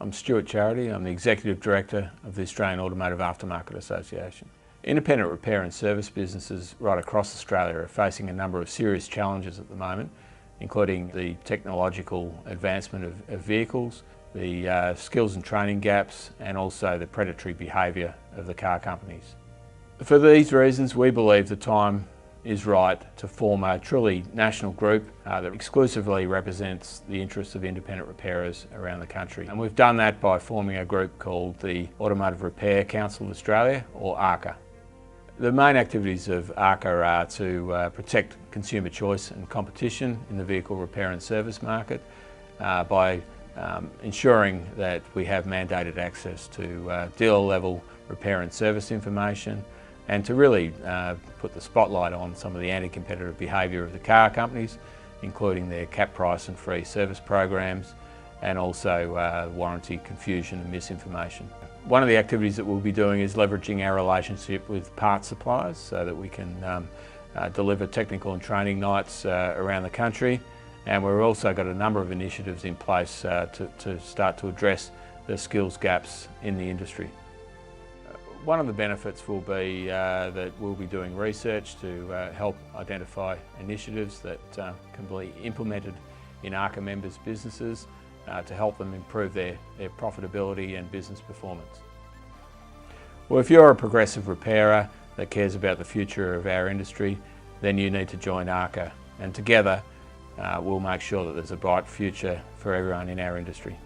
I'm Stuart Charity. I'm the Executive Director of the Australian Automotive Aftermarket Association. Independent repair and service businesses right across Australia are facing a number of serious challenges at the moment, including the technological advancement of vehicles, the skills and training gaps, and also the predatory behaviour of the car companies. For these reasons, we believe the time is right to form a truly national group that exclusively represents the interests of independent repairers around the country. And we've done that by forming a group called the Automotive Repair Council of Australia, or ARCA. The main activities of ARCA are to protect consumer choice and competition in the vehicle repair and service market by ensuring that we have mandated access to dealer level repair and service information, and to really put the spotlight on some of the anti-competitive behaviour of the car companies, including their cap price and free service programs, and also warranty confusion and misinformation. One of the activities that we'll be doing is leveraging our relationship with parts suppliers so that we can deliver technical and training nights around the country, and we've also got a number of initiatives in place to start to address the skills gaps in the industry. One of the benefits will be that we'll be doing research to help identify initiatives that can be implemented in ARCA members' businesses to help them improve their profitability and business performance. Well, if you're a progressive repairer that cares about the future of our industry, then you need to join ARCA, and together we'll make sure that there's a bright future for everyone in our industry.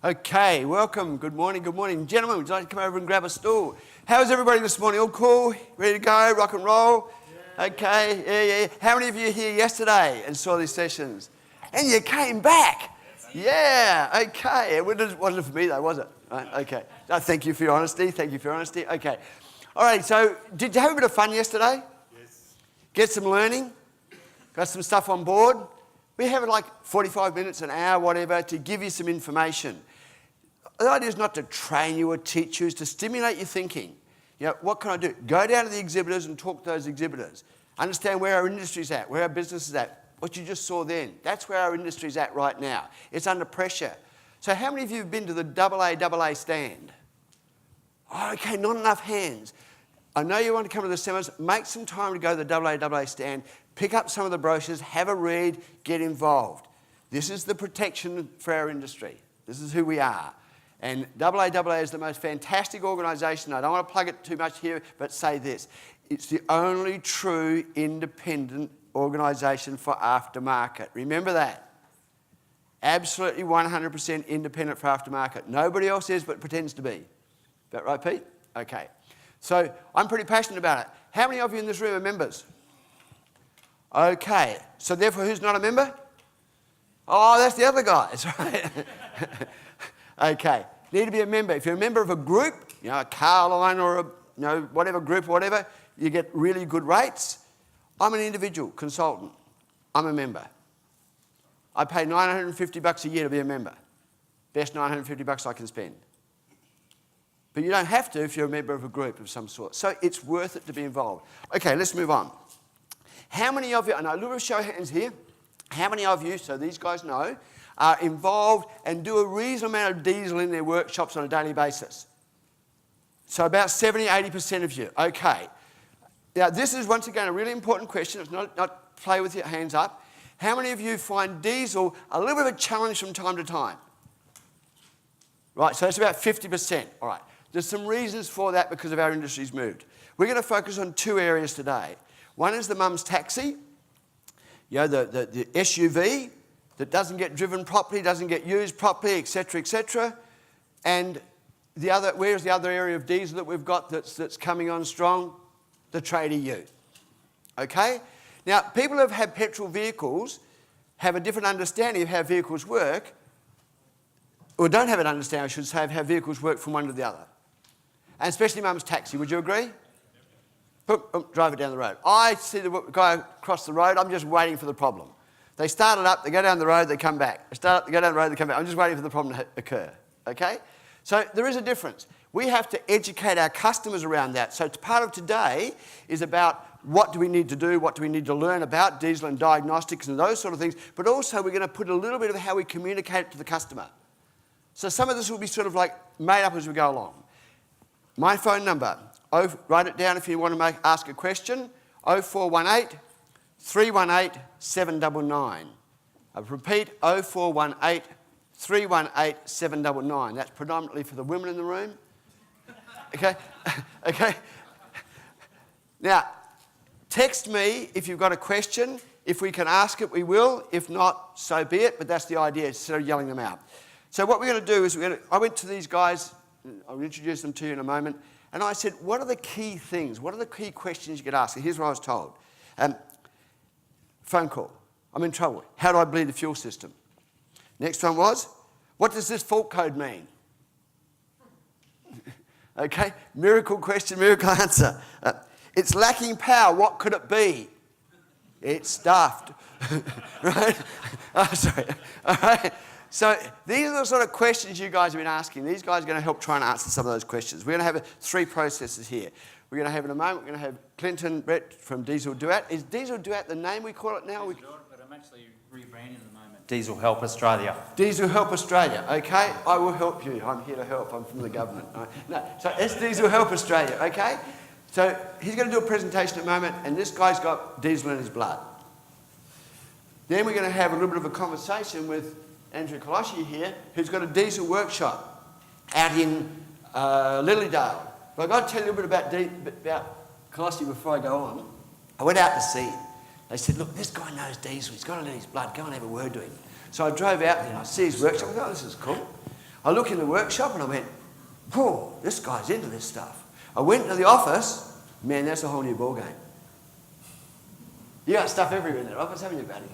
Okay, welcome. Good morning. Gentlemen, would you like to come over and grab a stool? How's everybody this morning? All cool? Ready to go? Rock and roll? Yeah. Okay, yeah. How many of you were here yesterday and saw these sessions? And you came back? Yeah, okay. It wasn't for me though, was it? Right, okay. No, thank you for your honesty. Okay. All right, so did you have a bit of fun yesterday? Yes. Get some learning? Got some stuff on board? We have like 45 minutes, an hour, whatever, to give you some information. The idea is not to train you or teach you, it's to stimulate your thinking. You know, what can I do? Go down to the exhibitors and talk to those exhibitors. Understand where our industry's at, where our business is at. What you just saw then, that's where our industry's at right now. It's under pressure. So how many of you have been to the AA stand? Oh, okay, not enough hands. I know you want to come to the seminars. Make some time to go to the AA stand, pick up some of the brochures, have a read, get involved. This is the protection for our industry. This is who we are. And AA is the most fantastic organisation. I don't want to plug it too much here, but say this. It's the only true independent organisation for aftermarket. Remember that. Absolutely 100% independent for aftermarket. Nobody else is, but pretends to be. Is that right, Pete? Okay. So I'm pretty passionate about it. How many of you in this room are members? Okay. So therefore, who's not a member? Oh, that's the other guys, right? Okay. Need to be a member. If you're a member of a group, you know, a car line or a whatever group or whatever, you get really good rates. I'm an individual consultant. I'm a member. I pay $950 a year to be a member. Best $950 I can spend. But you don't have to if you're a member of a group of some sort. So it's worth it to be involved. Okay, let's move on. How many of you, and a little show of hands here, how many of you, so these guys know, are involved and do a reasonable amount of diesel in their workshops on a daily basis? So about 70, 80% of you. Okay. Now this is once again a really important question. It's not play with your hands up. How many of you find diesel a little bit of a challenge from time to time? Right, so that's about 50%. All right. There's some reasons for that because of our industry's moved. We're going to focus on two areas today. One is the mum's taxi, you know, the SUV that doesn't get driven properly, doesn't get used properly, etc., etc. And the other, where's the other area of diesel that we've got that's coming on strong? The tradie ute. Okay? Now, people who have had petrol vehicles have a different understanding of how vehicles work, or don't have an understanding, I should say, of how vehicles work from one to the other. And especially mum's taxi, would you agree? Drive it down the road. I see the guy across the road, I'm just waiting for the problem. They start it up, they go down the road, they come back. They start up, they go down the road, they come back. I'm just waiting for the problem to occur. Okay? So there is a difference. We have to educate our customers around that. So part of today is about what do we need to do, what do we need to learn about diesel and diagnostics and those sort of things, but also we're going to put a little bit of how we communicate it to the customer. So some of this will be sort of like made up as we go along. My phone number, write it down if you want to ask a question, 0418 318 799. I repeat, 0418 318 799. That's predominantly for the women in the room. Okay? Okay? Now, text me if you've got a question. If we can ask it, we will. If not, so be it. But that's the idea, instead of yelling them out. So what we're going to do is I went to these guys. I'll introduce them to you in a moment. And I said, what are the key things? What are the key questions you could ask? And here's what I was told. Phone call. I'm in trouble. How do I bleed the fuel system? Next one was, what does this fault code mean? Okay, miracle question, miracle answer. It's lacking power. What could it be? It's stuffed. Right? Oh, sorry. All right. So these are the sort of questions you guys have been asking. These guys are going to help try and answer some of those questions. We're going to have three processes here. We're going to have in a moment, we're going to have Clint and Brett from Diesel-Duat. Is Diesel-Duat the name we call it now? But I'm actually rebranding at the moment. Diesel Help Australia. Diesel Help Australia, okay? I will help you. I'm here to help. I'm from the government. Right? No, so it's Diesel Help Australia, okay? So he's going to do a presentation in a moment, and this guy's got diesel in his blood. Then we're going to have a little bit of a conversation with Andrew Kollosche here, who's got a diesel workshop out in Lilydale. But I've got to tell you a little bit about Kollosche before I go on. I went out to see him. They said, look, this guy knows diesel. He's got it in his blood. Go and have a word to him. So I drove out there and I see his workshop. I thought, oh, this is cool. I look in the workshop and I went, whoa, this guy's into this stuff. I went to the office. Man, that's a whole new ballgame. You got stuff everywhere in that office, haven't you, buddy?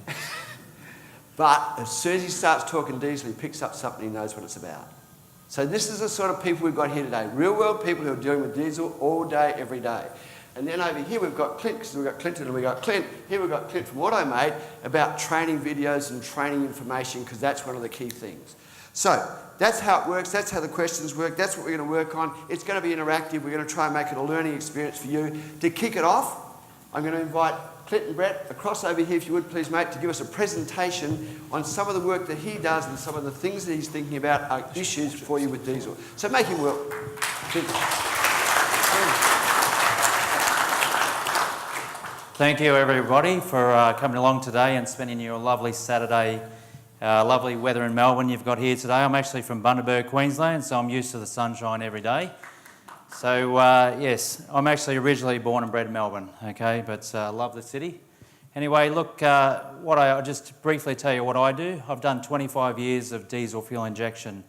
But as soon as he starts talking diesel, he picks up something he knows what it's about. So this is the sort of people we've got here today. Real world people who are dealing with diesel all day, every day. And then over here we've got Clint, because we've got Clinton and we've got Clint. Here we've got Clint from AutoMate about training videos and training information, because that's one of the key things. So that's how it works. That's how the questions work. That's what we're going to work on. It's going to be interactive. We're going to try and make it a learning experience for you. To kick it off, I'm going to invite Clint and Brett across over here, if you would please, mate, to give us a presentation on some of the work that he does and some of the things that he's thinking about are issues for you with diesel. So make him well. Thank you, everybody, for coming along today and spending your lovely Saturday, lovely weather in Melbourne you've got here today. I'm actually from Bundaberg, Queensland, so I'm used to the sunshine every day. So, yes, I'm actually originally born and bred in Melbourne, okay, but love the city. Anyway, look, I'll just briefly tell you what I do. I've done 25 years of diesel fuel injection.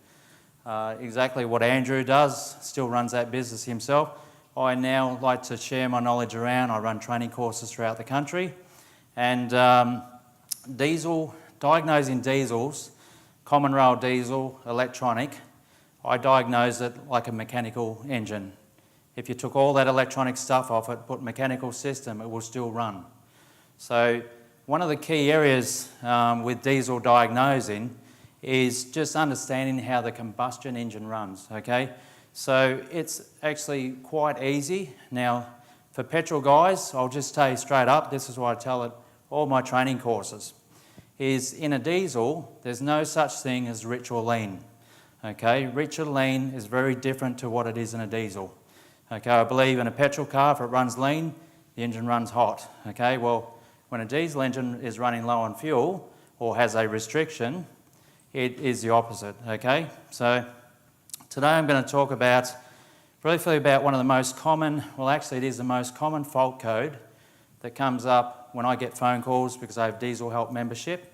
Exactly what Andrew does, still runs that business himself. I now like to share my knowledge around. I run training courses throughout the country. And diagnosing diesels, common rail diesel, electronic, I diagnose it like a mechanical engine. If you took all that electronic stuff off it, put mechanical system, it will still run. So one of the key areas with diesel diagnosing is just understanding how the combustion engine runs, okay? So it's actually quite easy. Now, for petrol guys, I'll just tell you straight up, this is what I tell at all my training courses, is in a diesel, there's no such thing as rich or lean. Okay, rich or lean is very different to what it is in a diesel. Okay, I believe in a petrol car, if it runs lean, the engine runs hot. Okay, well, when a diesel engine is running low on fuel or has a restriction, it is the opposite. Okay, so today I'm going to talk briefly about one of the most common, well actually it is the most common fault code that comes up when I get phone calls because I have Diesel Help membership.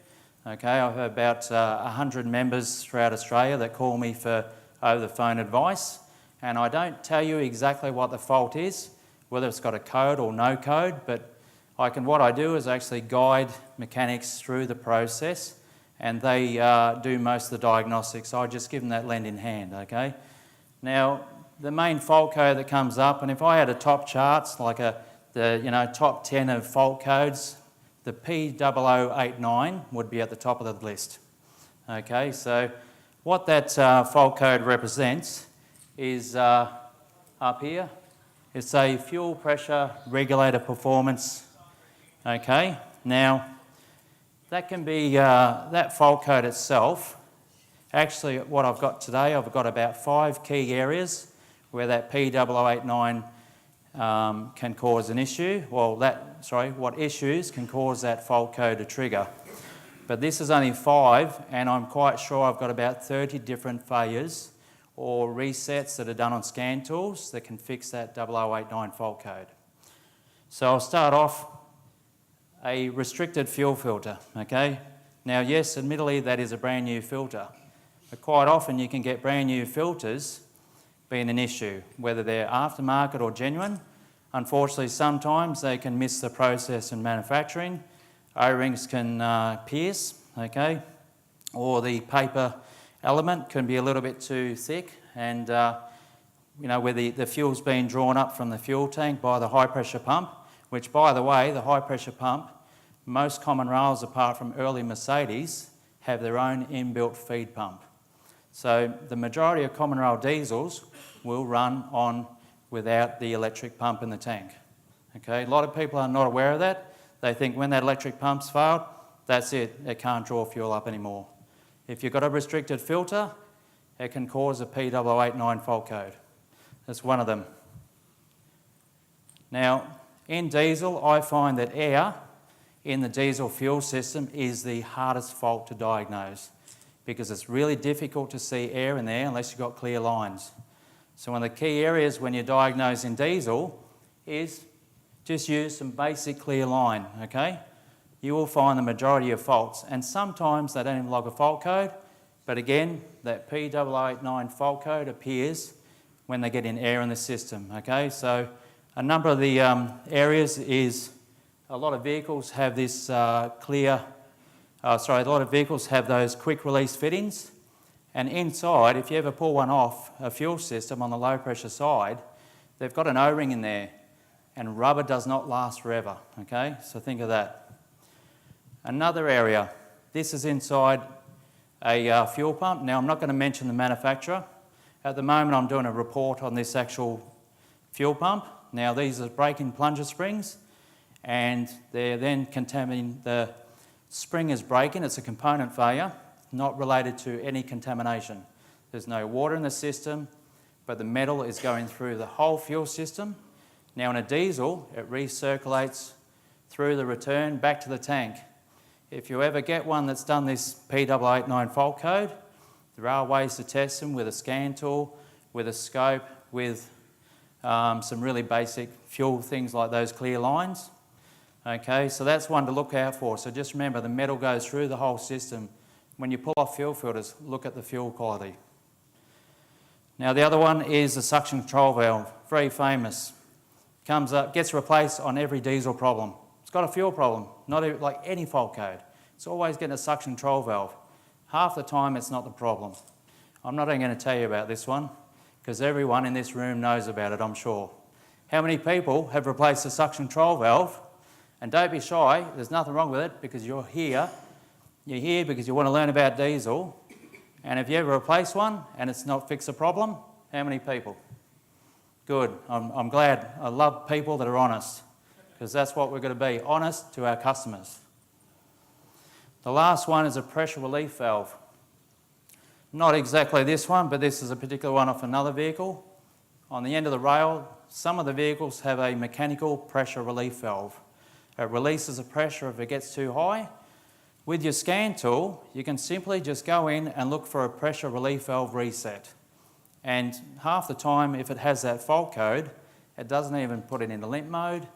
Okay, I have about 100 members throughout Australia that call me for over-the-phone advice, and I don't tell you exactly what the fault is, whether it's got a code or no code, but what I do is actually guide mechanics through the process, and they do most of the diagnostics. So I just give them that lend in hand, okay? Now, the main fault code that comes up, and if I had a top charts, like the top 10 of fault codes, the P0089 would be at the top of the list. Okay, so what that fault code represents is up here. It's a fuel pressure regulator performance. Okay, now that can be, that fault code itself, actually what I've got today, I've got about 5 key areas where that P0089 can cause an issue. Well, what issues can cause that fault code to trigger. But this is only 5, and I'm quite sure I've got about 30 different failures or resets that are done on scan tools that can fix that 0089 fault code. So I'll start off a restricted fuel filter, okay? Now, yes, admittedly, that is a brand new filter, but quite often you can get brand new filters being an issue, whether they're aftermarket or genuine. Unfortunately, sometimes they can miss the process in manufacturing. O-rings can pierce, okay? Or the paper element can be a little bit too thick, and where the fuel's being drawn up from the fuel tank by the high pressure pump, which, by the way, the high pressure pump, most common rails apart from early Mercedes have their own inbuilt feed pump. So the majority of common rail diesels will run on without the electric pump in the tank. Okay, a lot of people are not aware of that. They think when that electric pump's failed, that's it, it can't draw fuel up anymore. If you've got a restricted filter, it can cause a P0089 fault code. That's one of them. Now, in diesel, I find that air in the diesel fuel system is the hardest fault to diagnose because it's really difficult to see air in there unless you've got clear lines. So one of the key areas when you're diagnosing diesel is just use some basic clear line, okay? You will find the majority of faults, and sometimes they don't even log a fault code, but again, that P0089 fault code appears when they get in air in the system, okay? So a number of the areas is a lot of vehicles have this a lot of vehicles have those quick release fittings, and inside, if you ever pull one off a fuel system on the low pressure side, they've got an O-ring in there, and rubber does not last forever, okay? So think of that. Another area, this is inside a fuel pump. Now, I'm not going to mention the manufacturer. At the moment, I'm doing a report on this actual fuel pump. Now, these are break-in plunger springs, and they're then contaminating, the spring is breaking, it's a component failure, not related to any contamination. There's no water in the system, but the metal is going through the whole fuel system. Now, in a diesel, it recirculates through the return back to the tank. If you ever get one that's done this P0089 fault code, there are ways to test them with a scan tool, with a scope, with some really basic fuel things like those clear lines. Okay, so that's one to look out for. So just remember, the metal goes through the whole system. When you pull off fuel filters, look at the fuel quality. Now, the other one is the suction control valve, very famous. Comes up, gets replaced on every diesel problem. It's got a fuel problem, not like any fault code. It's always getting a suction control valve. Half the time, it's not the problem. I'm not even going to tell you about this one because everyone in this room knows about it, I'm sure. How many people have replaced the suction control valve? And don't be shy, there's nothing wrong with it because you're here. You're here because you want to learn about diesel. And if you ever replace one and it's not fixed the problem, how many people? Good, I'm glad. I love people that are honest because that's what we're going to be, honest to our customers. The last one is a pressure relief valve. Not exactly this one, but this is a particular one off another vehicle. On the end of the rail, some of the vehicles have a mechanical pressure relief valve. It releases the pressure if it gets too high. With your scan tool, you can simply just go in and look for a pressure relief valve reset. And half the time, if it has that fault code, it doesn't even put it into limp mode.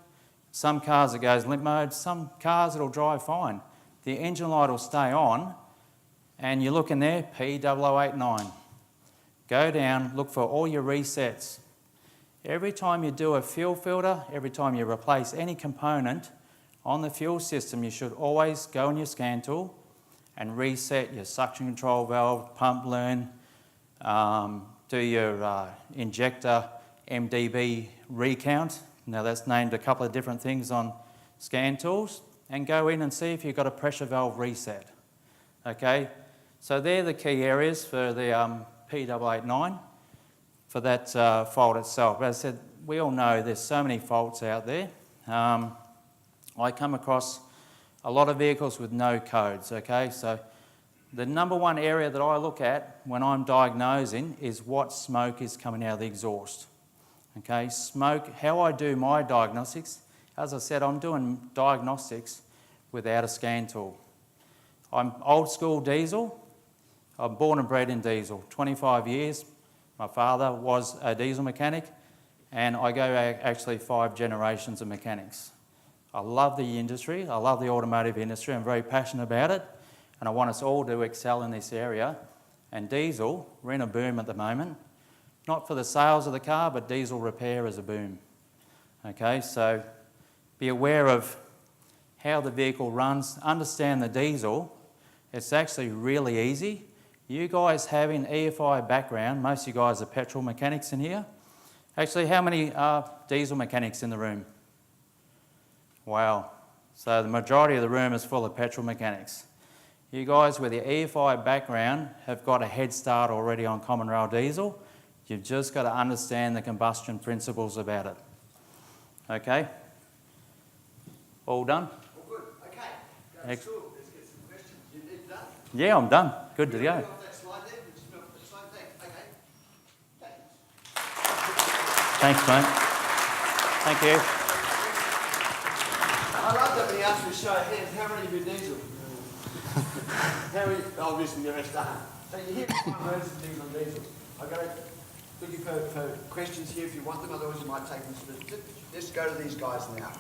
Some cars it goes limp mode, some cars it'll drive fine. The engine light will stay on, and you look in there, P0089. Go down, look for all your resets. Every time you do a fuel filter, every time you replace any component on the fuel system, you should always go in your scan tool and reset your suction control valve, pump learn, do your injector MDB recount. Now that's named a couple of different things on scan tools, and go in and see if you've got a pressure valve reset. Okay, so they're the key areas for the P0089. for that fault itself. But as I said, we all know there's so many faults out there. I come across a lot of vehicles with no codes, okay? So the number one area that I look at when I'm diagnosing is what smoke is coming out of the exhaust. Okay, smoke, how I do my diagnostics, as I said, I'm doing diagnostics without a scan tool. I'm old school diesel. I'm born and bred in diesel, 25 years. My father was a diesel mechanic, and I go back actually 5 generations of mechanics. I love the industry, I love the automotive industry, I'm very passionate about it, and I want us all to excel in this area. And diesel, we're in a boom at the moment, not for the sales of the car, but diesel repair is a boom. Okay, so be aware of how the vehicle runs, understand the diesel. It's actually really easy. You guys having EFI background, most of you guys are petrol mechanics in here. Actually, how many are diesel mechanics in the room? Wow. So the majority of the room is full of petrol mechanics. You guys with your EFI background have got a head start already on common rail diesel. You've just got to understand the combustion principles about it. Okay? All done? All good. Okay. Let's get some questions. You need done? Yeah, I'm done. Good to go. That slide there. Just move the slide there. Okay. Thanks, mate. Thank you. I love that when he asks me to show of hands, how many of you diesel? How many? Obviously, the rest aren't. So you hear my words and things on diesel. I've got to look for questions here if you want them, otherwise you might take them to the... Let's go to these guys now.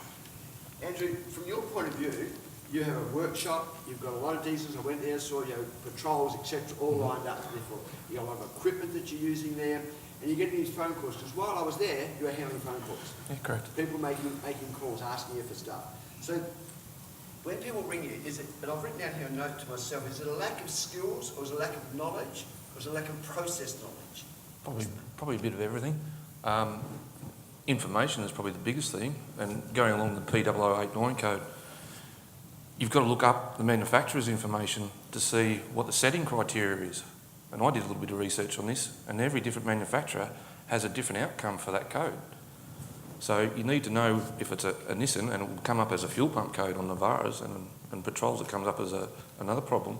Andrew, from your point of view, you have a workshop, you've got a lot of diesels, I went there, saw patrols, etc., all lined up. Therefore, you've got a lot of equipment that you're using there, and you're getting these phone calls, because while I was there, you were handling phone calls. Yeah, correct. People making calls, asking you for stuff. So when people ring you, is it, and I've written down here a note to myself, is it a lack of skills, or is it a lack of knowledge, or is it a lack of process knowledge? Probably a bit of everything. Information is probably the biggest thing, and going along the P0089 code, you've got to look up the manufacturer's information to see what the setting criteria is. And I did a little bit of research on this, and every different manufacturer has a different outcome for that code. So you need to know if it's a Nissan, and it will come up as a fuel pump code on Navaras, and patrols, it comes up as another problem.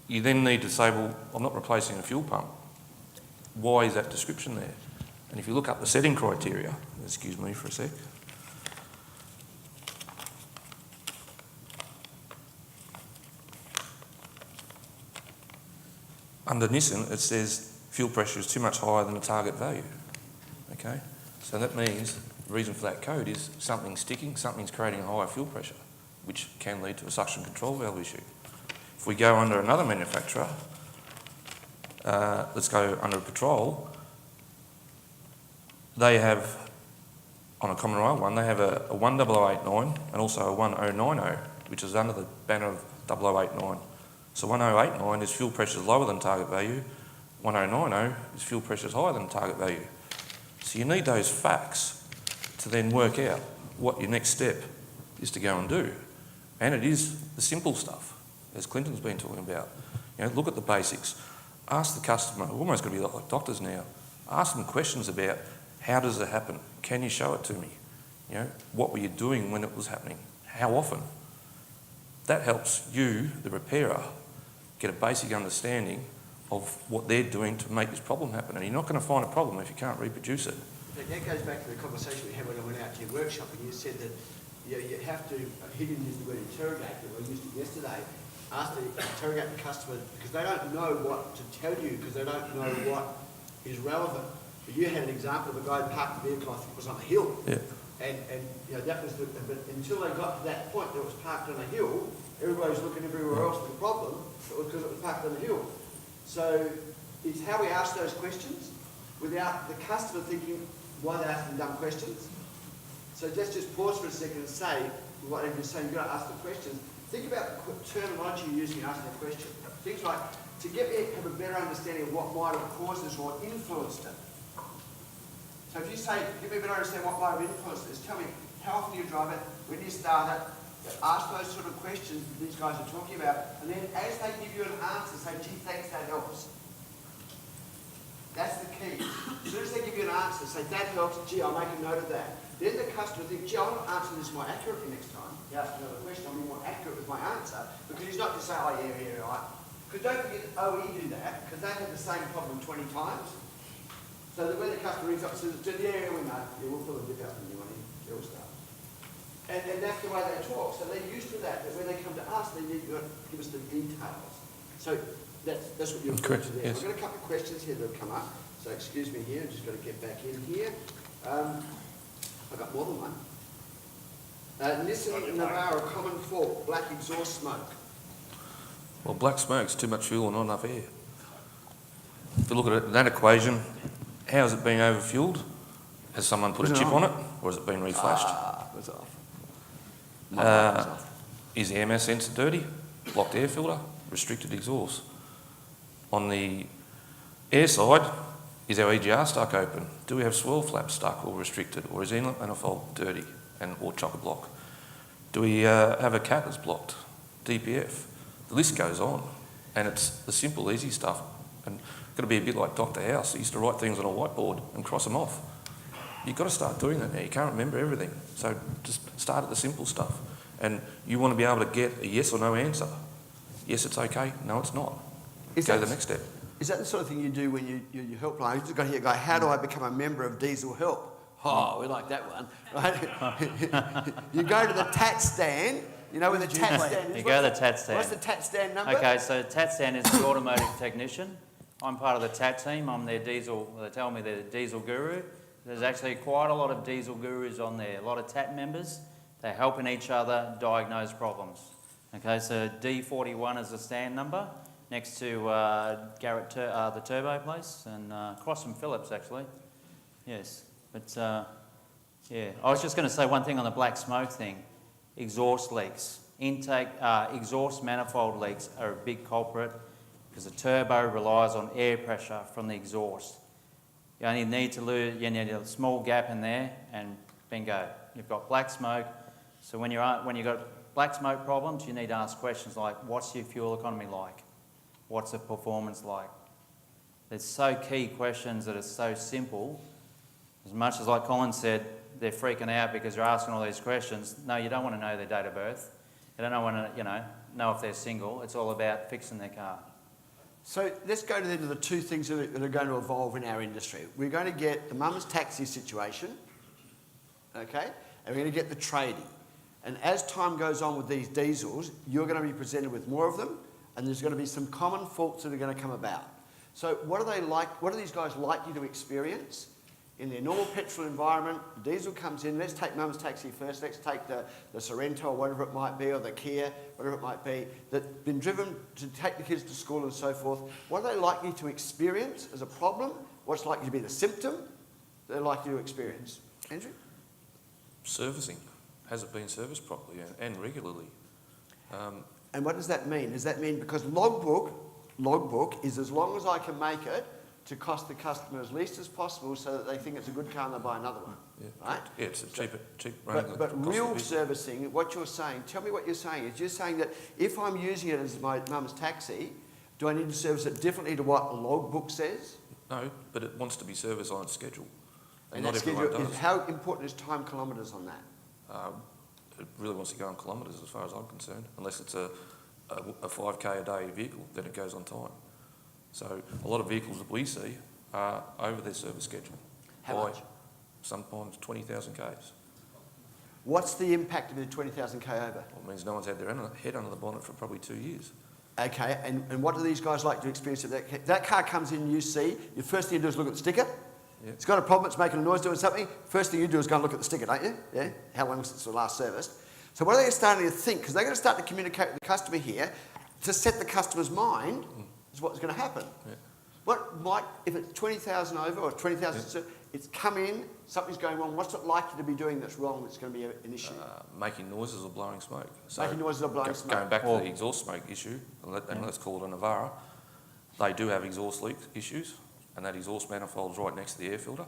You then need to say, well, I'm not replacing a fuel pump. Why is that description there? And if you look up the setting criteria, excuse me for a sec. Under Nissan, it says fuel pressure is too much higher than the target value. Okay? So that means the reason for that code is something's sticking, something's creating a higher fuel pressure, which can lead to a suction control valve issue. If we go under another manufacturer, let's go under a patrol, they have, on a common rail one, they have a 1089 and also a 1090, which is under the banner of 0089. So 1089 is fuel pressure is lower than target value, 1090 is fuel pressure is higher than target value. So you need those facts to then work out what your next step is to go and do. And it is the simple stuff, as Clinton's been talking about. You know, look at the basics. Ask the customer, we're almost going to be like doctors now, ask them questions about how does it happen? Can you show it to me? You know, what were you doing when it was happening? How often? That helps you, the repairer, get a basic understanding of what they're doing to make this problem happen. And you're not going to find a problem if you can't reproduce it. That goes back to the conversation we had when I went out to your workshop, and you said that you have to, he didn't use the word interrogate, but I used it yesterday, ask to interrogate the customer because they don't know what to tell you because they don't know what is relevant. But you had an example of a guy who parked the vehicle, I think it was on a hill. Yeah. And you know, that was but until they got to that point that it was parked on a hill, everybody was looking everywhere else for the problem, it was because it was parked on a hill. So it's how we ask those questions without the customer thinking why they're asking dumb questions. So let's just pause for a second and say, what you're saying, you've got to ask the questions. Think about the terminology you're using asking a question. Things like, to get me to have a better understanding of what might have caused this or influenced it. So if you say, give me a better understanding of what might have influenced this, tell me, how often do you drive it, when do you start it, ask those sort of questions that these guys are talking about, and then as they give you an answer, say, gee, thanks, that helps. That's the key. answer, say, that helps, gee, I'll make a note of that. Then the customer thinks, gee, I'll answer this more accurately next time. He asks another question, I'll be more accurate with my answer, because he's not just saying, oh, yeah, right. Because don't forget, OE do that, because they have the same problem 20 times. So that when the customer rings up and says, yeah, we know, yeah, we'll fill a dip out when you want in, it'll start. And that's the way they talk. So they're used to that, but when they come to us, they need to give us the details. So that's what you're referring to there. Yes. I've got a couple of questions here that have come up. So excuse me here, I've just got to get back in here. I've got more than one. Nissan Navara, common fault, black exhaust smoke. Well, black smoke's too much fuel and not enough air. If you look at it, that equation, how is it being overfueled? Has someone put a chip on it, or has it been reflashed? That's off. Is the MS sensor dirty? Blocked air filter, restricted exhaust. On the air side, is our EGR stuck open? Do we have swirl flaps stuck or restricted? Or is inlet manifold dirty or chock-a-block? Do we have a cat that's blocked? DPF? The list goes on. And it's the simple, easy stuff. And it's got to be a bit like Dr. House. He used to write things on a whiteboard and cross them off. You've got to start doing that now. You can't remember everything. So just start at the simple stuff. And you want to be able to get a yes or no answer. Yes, it's okay. No, it's not. Go to the next step. Is that the sort of thing you do when you help line? You've got to hear, go, how do I become a member of Diesel Help? Oh, we like that one, right? You go to the TAT stand. You know where the TAT stand is? You go to the TAT stand. What's the TAT stand number? Okay, so TAT stand is the automotive technician. I'm part of the TAT team. I'm their diesel, they tell me they're the diesel guru. There's actually quite a lot of diesel gurus on there, a lot of TAT members. They're helping each other diagnose problems. Okay, so D41 is the stand number, next to Garrett, the turbo place, and across from Phillips actually. Yes, but yeah. I was just going to say one thing on the black smoke thing. Exhaust leaks. Intake, exhaust manifold leaks are a big culprit because the turbo relies on air pressure from the exhaust. You only need to lose, you need a small gap in there and bingo, you've got black smoke. So when you've got black smoke problems, you need to ask questions like, what's your fuel economy like? What's the performance like? There's so key questions that are so simple. As much as, like Colin said, they're freaking out because you're asking all these questions. No, you don't want to know their date of birth. You don't want to, know if they're single. It's all about fixing their car. So let's go to the two things that are going to evolve in our industry. We're going to get the mum's taxi situation, okay, and we're going to get the tradie. And as time goes on with these diesels, you're going to be presented with more of them, and there's going to be some common faults that are going to come about. So what are they like? What are these guys likely to experience? In their normal petrol environment, diesel comes in. Let's take mum's taxi first. Let's take the Sorrento or whatever it might be, or the Kia, whatever it might be, that's been driven to take the kids to school and so forth. What are they likely to experience as a problem? What's likely to be the symptom they're likely to experience? Andrew? Servicing. Has it been serviced properly and regularly? And what does that mean? Does that mean because logbook is as long as I can make it to cost the customer as least as possible so that they think it's a good car and they'll buy another one, right? Yeah, it's a cheap But real servicing, what you're saying, tell me what you're saying. Is you're saying that if I'm using it as my mum's taxi, do I need to service it differently to what a logbook says? No, but it wants to be serviced on its schedule. And that not everyone does. How important is time kilometres on that? It really wants to go on kilometres as far as I'm concerned. Unless it's a 5k a day vehicle, then it goes on time. So a lot of vehicles that we see are over their service schedule. How much? Sometimes 20,000 Ks. What's the impact of the 20,000 K over? Well, it means no one's had their head under the bonnet for probably 2 years. Okay, and what do these guys like to experience? If that car comes in and you see, your first thing you do is look at the sticker. Yeah. It's got a problem, it's making a noise doing something. First thing you do is go and look at the sticker, don't you? Yeah? How long since the last serviced? So what are they starting to think? Because they're going to start to communicate with the customer here to set the customer's mind is what's going to happen. Yeah. What might, if it's 20,000 over or 20,000, it's come in, something's going wrong, what's it likely to be doing that's wrong that's going to be an issue? Making noises or blowing smoke. So making noises or blowing smoke. Going back to the exhaust smoke issue, and let's call it a Navara, they do have exhaust leak issues, and that exhaust manifold's right next to the air filter.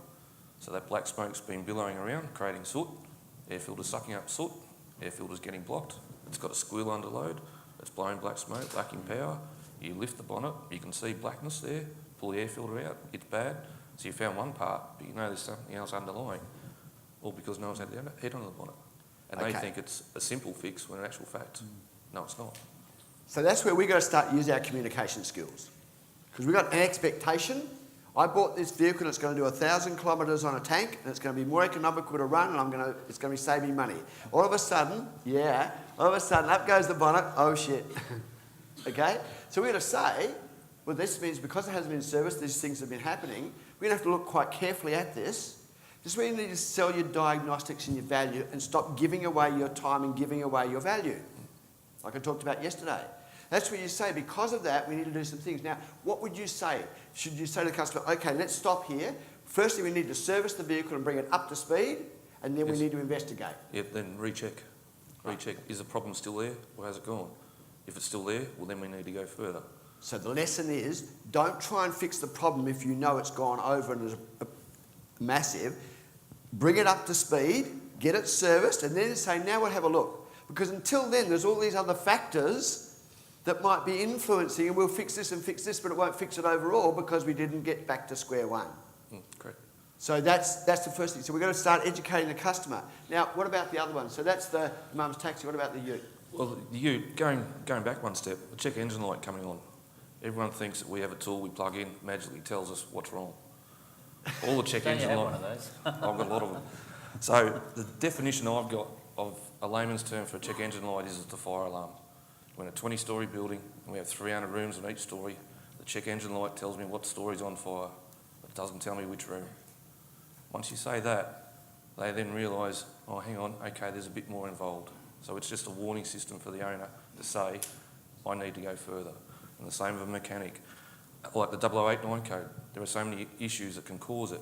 So that black smoke's been billowing around, creating soot, air filter's sucking up soot, air filter's getting blocked, it's got a squeal under load, it's blowing black smoke, lacking power. You lift the bonnet, you can see blackness there, pull the air filter out, it's bad. So you found one part, but you know there's something else underlying, all because no one's had their head on the bonnet. And they think it's a simple fix when in actual fact, no, it's not. So that's where we've got to start using our communication skills. Because we've got an expectation. I bought this vehicle and it's going to do 1,000 kilometres on a tank and it's going to be more economical to run and it's going to be saving money. All of a sudden, up goes the bonnet, oh shit. Okay? So we're going to say, well, this means because it hasn't been serviced, these things have been happening, we're going to have to look quite carefully at this. This is where you need to sell your diagnostics and your value and stop giving away your time and giving away your value, like I talked about yesterday. That's where you say, because of that, we need to do some things. Now, what would you say? Should you say to the customer, okay, let's stop here. Firstly, we need to service the vehicle and bring it up to speed, and then we need to investigate. Yep, then recheck. Recheck, is the problem still there or has it gone? If it's still there, well then we need to go further. So the lesson is, don't try and fix the problem if you know it's gone over and is massive. Bring it up to speed, get it serviced, and then say, now we'll have a look. Because until then, there's all these other factors that might be influencing, and we'll fix this, but it won't fix it overall because we didn't get back to square one. Correct. So that's the first thing. So we've got to start educating the customer. Now, what about the other one? So that's the mum's taxi. What about the ute? Well, the ute, going back one step, the check engine light coming on. Everyone thinks that we have a tool we plug in, magically tells us what's wrong. All the check engine light. Don't you have one of those? I've got a lot of them. So the definition I've got of a layman's term for a check engine light is the fire alarm. We're in a 20-storey building and we have 300 rooms in each storey. The check engine light tells me what story's on fire. It doesn't tell me which room. Once you say that, they then realise, oh, hang on, okay, there's a bit more involved. So it's just a warning system for the owner to say, I need to go further. And the same with a mechanic. Like the 0089 code, there are so many issues that can cause it.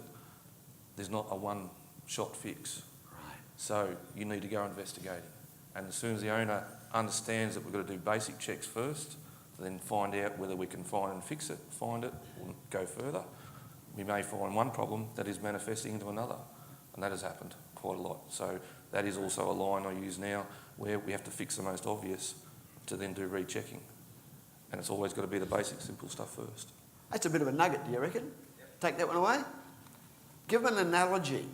There's not a one-shot fix. Right. So you need to go investigating. And as soon as the owner understands that we've got to do basic checks first, then find out whether we can find and fix it, find it, or go further. We may find one problem that is manifesting into another, and that has happened quite a lot. So that is also a line I use now where we have to fix the most obvious to then do rechecking. And it's always got to be the basic, simple stuff first. That's a bit of a nugget, do you reckon? Take that one away? Give them an analogy.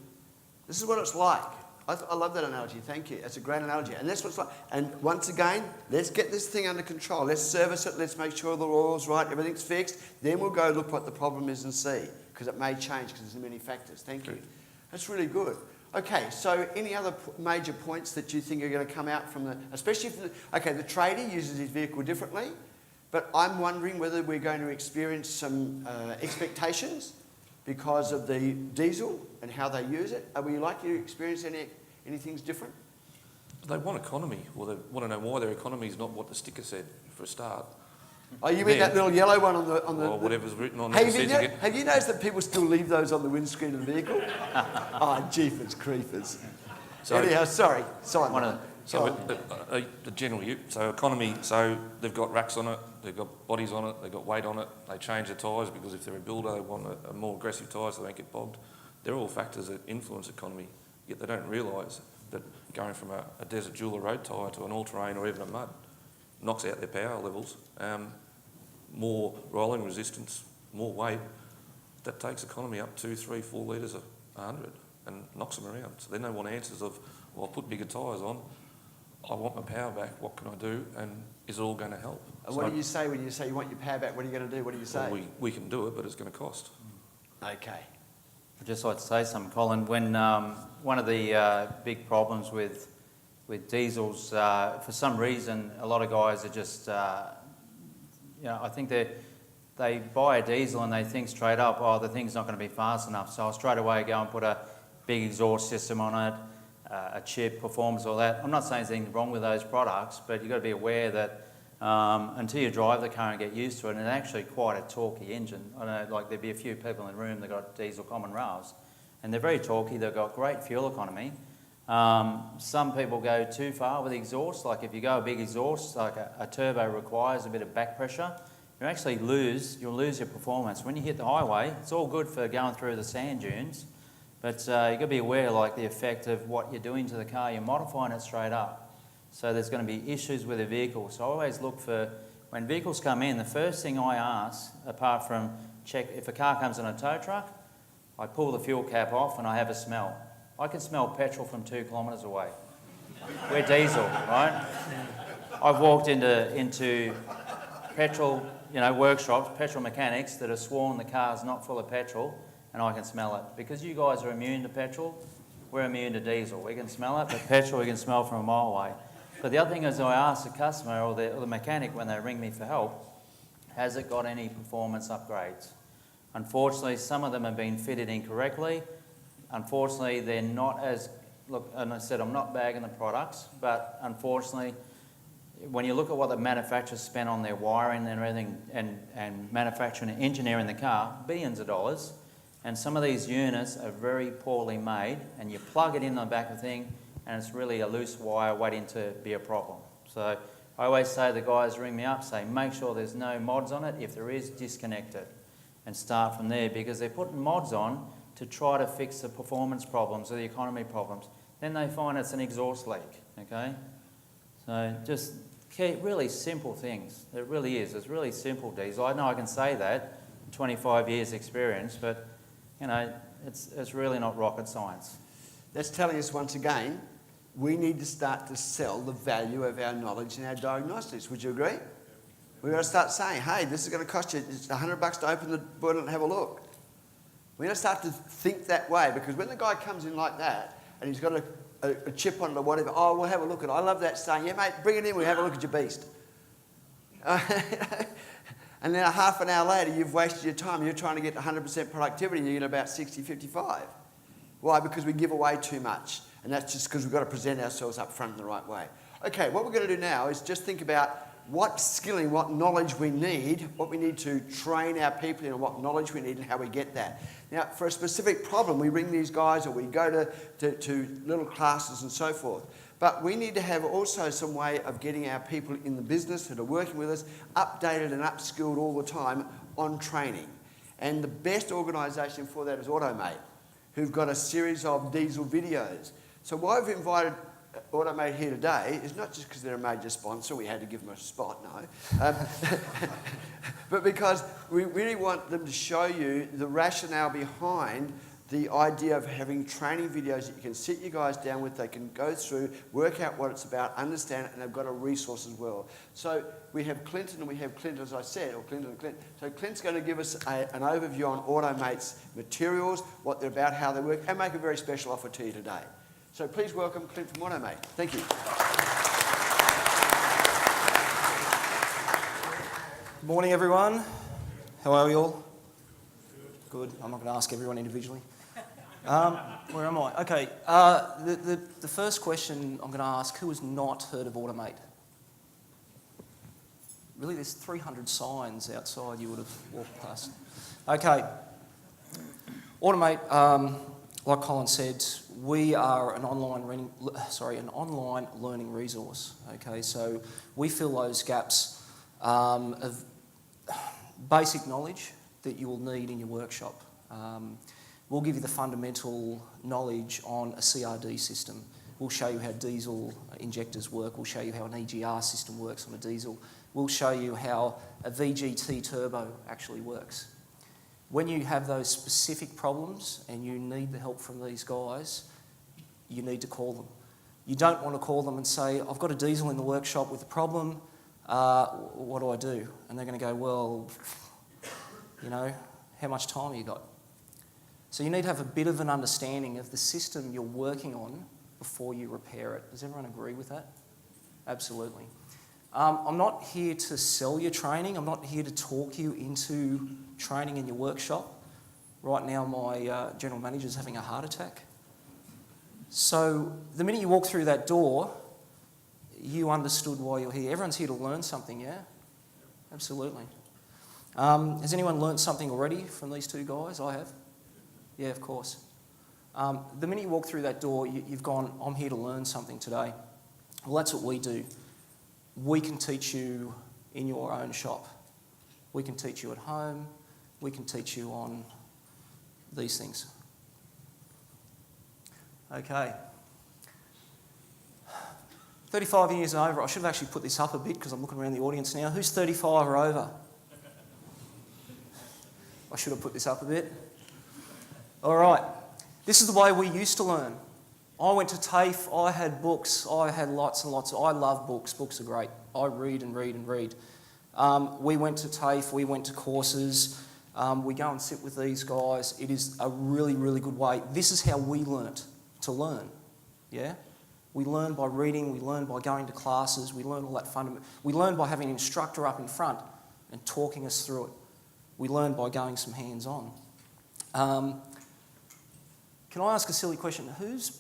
This is what it's like. I love that analogy, thank you. That's a great analogy. And that's what it's like. And once again, let's get this thing under control. Let's service it, let's make sure the oil's right, everything's fixed. Then we'll go look what the problem is and see, because it may change because there's many factors. Thank you. That's really good. Okay, so any other major points that you think are going to come out from the, especially if the tradie uses his vehicle differently, but I'm wondering whether we're going to experience some expectations because of the diesel and how they use it. Are we likely to experience any things different? They want economy. Well, they want to know why their economy is not what the sticker said for a start. Oh, you mean that little yellow one on the... Or whatever's written on have the have you noticed that people still leave those on the windscreen of the vehicle? Oh, jeepers creepers. So, anyhow, sorry. The general ute, so economy, so they've got racks on it, they've got bodies on it, they've got weight on it, they change the tyres because if they're a builder they want a more aggressive tyre so they don't get bogged. They're all factors that influence economy, yet they don't realise that going from a desert jeweler road tyre to an all-terrain or even a mud knocks out their power levels, more rolling resistance, more weight, that takes economy up 2, 3, 4 litres a 100 and knocks them around. So then they want answers of, well, I'll put bigger tyres on, I want my power back, what can I do, and is it all going to help? And what do you say when you say you want your power back? What are you going to do? What do you say? Well, we can do it, but it's going to cost. Okay. I'd just like to say something, Colin. When one of the big problems with diesels, for some reason, a lot of guys are just, I think they buy a diesel and they think straight up, oh, the thing's not going to be fast enough, so I'll straight away go and put a big exhaust system on it, a chip, performance, all that. I'm not saying there's anything wrong with those products, but you've got to be aware that until you drive the car and get used to it, and it's actually quite a torquey engine. I know, like, there'd be a few people in the room that got diesel common rails, and they're very torquey, they've got great fuel economy. Some people go too far with exhaust, like if you go a big exhaust, like a turbo requires a bit of back pressure, you'll lose your performance. When you hit the highway, it's all good for going through the sand dunes, but you've got to be aware, like, the effect of what you're doing to the car. You're modifying it straight up. So there's going to be issues with the vehicle. So I always look for, when vehicles come in, the first thing I ask, apart from check, if a car comes in a tow truck, I pull the fuel cap off and I have a smell. I can smell petrol from 2 kilometres away. We're diesel, right? I've walked into petrol, workshops, petrol mechanics that have sworn the car's not full of petrol, and I can smell it. Because you guys are immune to petrol, we're immune to diesel. We can smell it, but petrol we can smell from a mile away. But the other thing is, I ask the customer or the mechanic when they ring me for help, has it got any performance upgrades? Unfortunately, some of them have been fitted incorrectly. Unfortunately, they're not as, look, and I said I'm not bagging the products, but unfortunately, when you look at what the manufacturers spend on their wiring and everything, and manufacturing and engineering the car, billions of dollars, and some of these units are very poorly made, and you plug it in the back of the thing, and it's really a loose wire waiting to be a problem. So I always say, the guys ring me up, say, make sure there's no mods on it. If there is, disconnect it and start from there, because they're putting mods on to try to fix the performance problems or the economy problems. Then they find it's an exhaust leak, okay? So just really simple things. It really is. It's really simple, diesel. I know I can say that, 25 years experience, but it's really not rocket science. That's telling us once again, we need to start to sell the value of our knowledge and our diagnostics. Would you agree? We've got to start saying, hey, this is going to cost you, it's $100 to open the boiler and have a look. We're going to start to think that way, because when the guy comes in like that and he's got a chip on it or whatever, oh, we'll have a look at it. I love that saying, yeah, mate, bring it in, we'll have a look at your beast. And then a half an hour later, you've wasted your time. You're trying to get 100% productivity and you get about 60, 55. Why? Because we give away too much. And that's just because we've got to present ourselves up front in the right way. Okay, what we're going to do now is just think about what skilling, what knowledge we need, what we need to train our people in, and what knowledge we need and how we get that. Now, for a specific problem, we ring these guys or we go to little classes and so forth. But we need to have also some way of getting our people in the business that are working with us updated and upskilled all the time on training. And the best organisation for that is Automate, who've got a series of diesel videos. So why we've invited Automate here today is not just because they're a major sponsor, we had to give them a spot, no. But because we really want them to show you the rationale behind the idea of having training videos that you can sit you guys down with, they can go through, work out what it's about, understand it, and they've got a resource as well. So we have Clinton and we have Clint, as I said, or Clinton and Clint. So Clint's going to give us an overview on Automate's materials, what they're about, how they work, and make a very special offer to you today. So please welcome Clint from Automate. Thank you. Good morning, everyone. How are we all? Good. I'm not going to ask everyone individually. Where am I? Okay. The first question I'm going to ask, who has not heard of Automate? Really, there's 300 signs outside you would have walked past. Okay. Automate, like Colin said, we are an online learning resource. Okay, so we fill those gaps of basic knowledge that you will need in your workshop. We'll give you the fundamental knowledge on a CRD system. We'll show you how diesel injectors work. We'll show you how an EGR system works on a diesel. We'll show you how a VGT turbo actually works. When you have those specific problems and you need the help from these guys, you need to call them. You don't want to call them and say, I've got a diesel in the workshop with a problem, what do I do? And they're going to go, well, how much time have you got? So you need to have a bit of an understanding of the system you're working on before you repair it. Does everyone agree with that? Absolutely. I'm not here to sell you training. I'm not here to talk you into training in your workshop. Right now, my general manager's having a heart attack. So the minute you walk through that door, you understood why you're here. Everyone's here to learn something, yeah? Absolutely. Has anyone learnt something already from these two guys? I have. Yeah, of course. The minute you walk through that door, you've gone, I'm here to learn something today. Well, that's what we do. We can teach you in your own shop. We can teach you at home. We can teach you on these things. Okay. 35 years over. I should have actually put this up a bit because I'm looking around the audience now. Who's 35 or over? I should have put this up a bit. All right. This is the way we used to learn. I went to TAFE, I had books, I had lots and lots. I love books. Books are great. I read and read and read. We went to TAFE, we went to courses. We go and sit with these guys. It is a really, really good way. This is how we learnt to learn. Yeah? We learn by reading, we learn by going to classes, we learn all that fundamental. We learn by having an instructor up in front and talking us through it. We learn by going some hands-on. Can I ask a silly question? Who's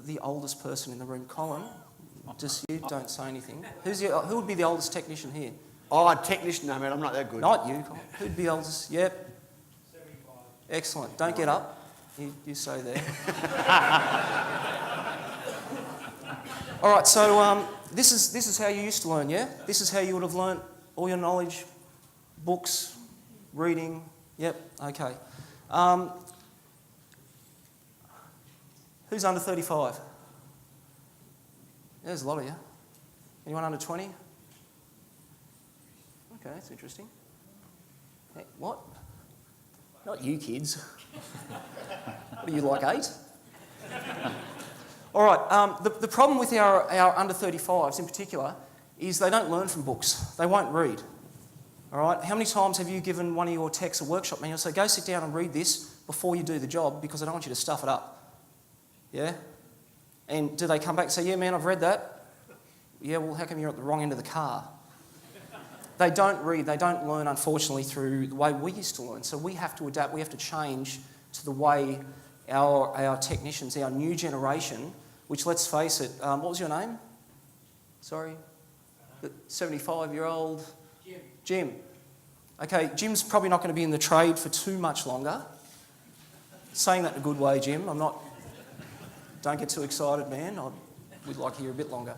the oldest person in the room? Colin, just you, don't say anything. Who would be the oldest technician here? Oh, a technician, no, man, I'm not that good. Not you, Colin. Who'd be oldest? Yep. 75. Excellent. Don't get up. You stay there. All right, so this is how you used to learn, yeah? This is how you would have learnt all your knowledge, books, reading. Yep, okay. Who's under 35? There's a lot of you. Anyone under 20? Okay, that's interesting. Hey, what? Not you kids. What are you, like 8? All right, the problem with our under 35s in particular is they don't learn from books. They won't read. All right, how many times have you given one of your techs a workshop manual? So go sit down and read this before you do the job because I don't want you to stuff it up. Yeah? And do they come back and say, yeah, man, I've read that? Yeah, well, how come you're at the wrong end of the car? They don't read, they don't learn, unfortunately, through the way we used to learn. So we have to adapt, we have to change to the way our technicians, our new generation, which, let's face it, what was your name? Sorry? The 75-year-old? Jim. Okay, Jim's probably not going to be in the trade for too much longer. Saying that in a good way, Jim. Don't get too excited, man. We'd like to hear a bit longer.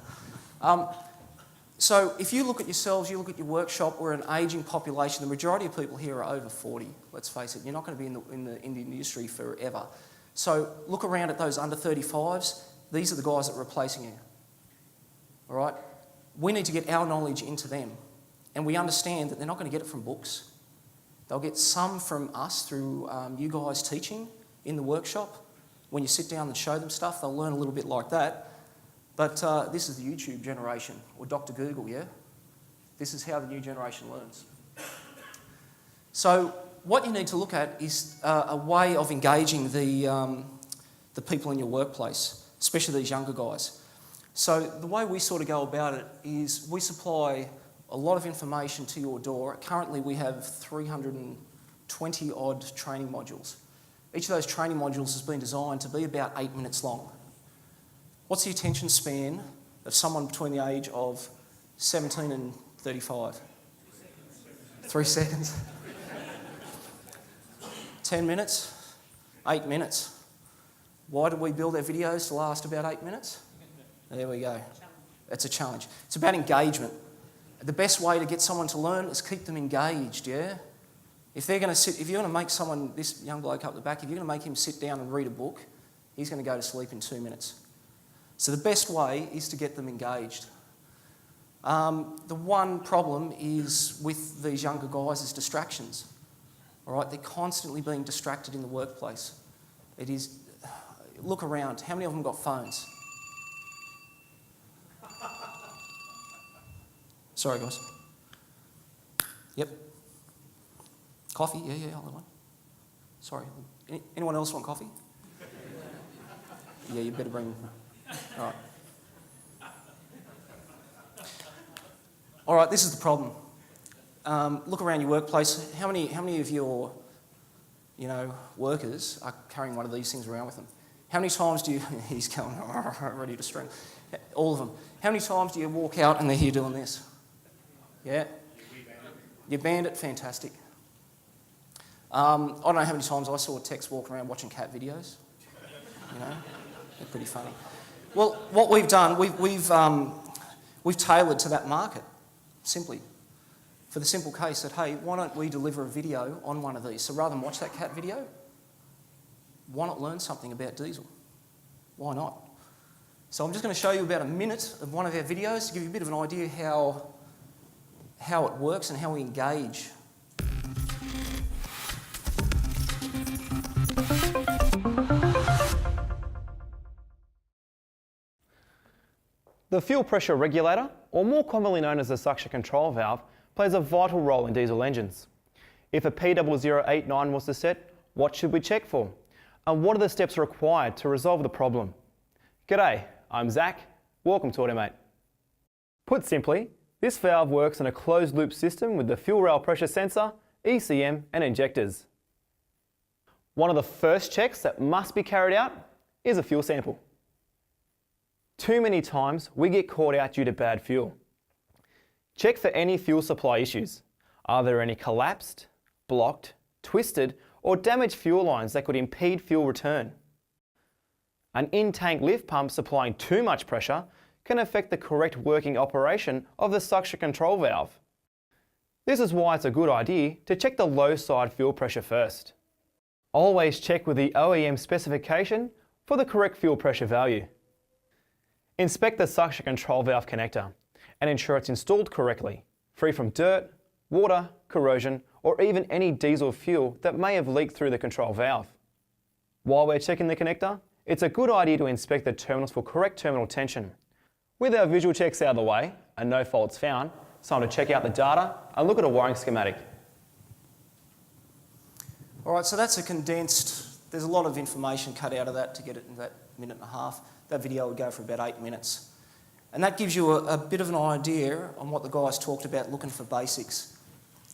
So if you look at yourselves, you look at your workshop, we're an ageing population. The majority of people here are over 40, let's face it. You're not going to be in the industry forever. So look around at those under 35s. These are the guys that are replacing you. All right? We need to get our knowledge into them. And we understand that they're not going to get it from books. They'll get some from us through you guys teaching in the workshop. When you sit down and show them stuff, they'll learn a little bit like that. But this is the YouTube generation, or Dr. Google, yeah? This is how the new generation learns. So what you need to look at is a way of engaging the people in your workplace, especially these younger guys. So the way we sort of go about it is we supply a lot of information to your door. Currently we have 320 odd training modules. Each of those training modules has been designed to be about 8 minutes long. What's the attention span of someone between the age of 17 and 35? 3 seconds. 10 minutes? 8 minutes. Why do we build our videos to last about 8 minutes? There we go. It's a challenge. It's about engagement. The best way to get someone to learn is keep them engaged, yeah? If you're going to make someone, this young bloke up the back, if you're going to make him sit down and read a book, he's going to go to sleep in 2 minutes. So the best way is to get them engaged. The one problem is with these younger guys is distractions. All right, they're constantly being distracted in the workplace. It is, look around, how many of them got phones? Sorry, guys. Yep. Coffee? Yeah, other one. Sorry. Anyone else want coffee? Yeah, you better bring... All right. All right, this is the problem. Look around your workplace. How many of your, workers are carrying one of these things around with them? How many times do you... He's going, ready to string. All of them. How many times do you walk out and they're here doing this? Yeah? You banned it? Fantastic. I don't know how many times I saw techs walking around watching cat videos. They're pretty funny. Well, what we've done, we've tailored to that market, simply. For the simple case that, hey, why don't we deliver a video on one of these? So rather than watch that cat video, why not learn something about diesel? Why not? So I'm just going to show you about a minute of one of our videos to give you a bit of an idea how it works and how we engage. The fuel pressure regulator, or more commonly known as the suction control valve, plays a vital role in diesel engines. If a P0089 was to set, what should we check for? And what are the steps required to resolve the problem? G'day, I'm Zach. Welcome to Automate. Put simply, this valve works in a closed loop system with the fuel rail pressure sensor, ECM and injectors. One of the first checks that must be carried out is a fuel sample. Too many times we get caught out due to bad fuel. Check for any fuel supply issues. Are there any collapsed, blocked, twisted or damaged fuel lines that could impede fuel return? An in-tank lift pump supplying too much pressure can affect the correct working operation of the suction control valve. This is why it's a good idea to check the low side fuel pressure first. Always check with the OEM specification for the correct fuel pressure value. Inspect the suction control valve connector and ensure it's installed correctly, free from dirt, water, corrosion, or even any diesel fuel that may have leaked through the control valve. While we're checking the connector, it's a good idea to inspect the terminals for correct terminal tension. With our visual checks out of the way and no faults found, it's time to check out the data and look at a wiring schematic. All right, so that's a condensed, there's a lot of information cut out of that to get it in that minute and a half. That video would go for about 8 minutes. And that gives you a bit of an idea on what the guys talked about looking for basics.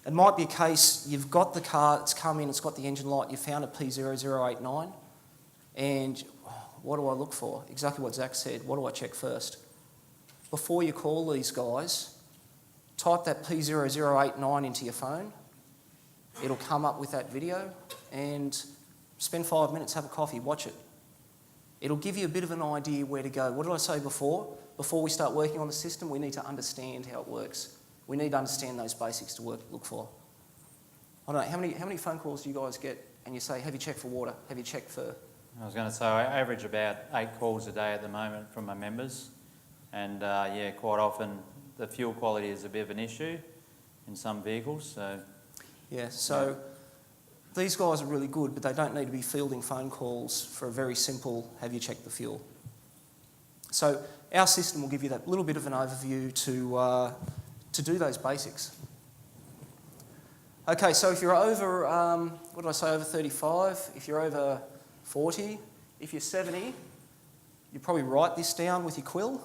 It might be a case you've got the car, it's come in, it's got the engine light, you found a P0089, and what do I look for? Exactly what Zach said, what do I check first? Before you call these guys, type that P0089 into your phone. It'll come up with that video and spend 5 minutes, have a coffee, watch it. It'll give you a bit of an idea where to go. What did I say before? Before we start working on the system, we need to understand how it works. We need to understand those basics to look for. I don't know, how many phone calls do you guys get and you say, have you checked for water? Have you checked for... I was going to say, I average about 8 calls a day at the moment from my members. And yeah, quite often the fuel quality is a bit of an issue in some vehicles. So yeah, so these guys are really good, but they don't need to be fielding phone calls for a very simple, have you checked the fuel? So our system will give you that little bit of an overview to do those basics. Okay, so if you're over, what did I say, over 35, if you're over 40, if you're 70, you probably write this down with your quill.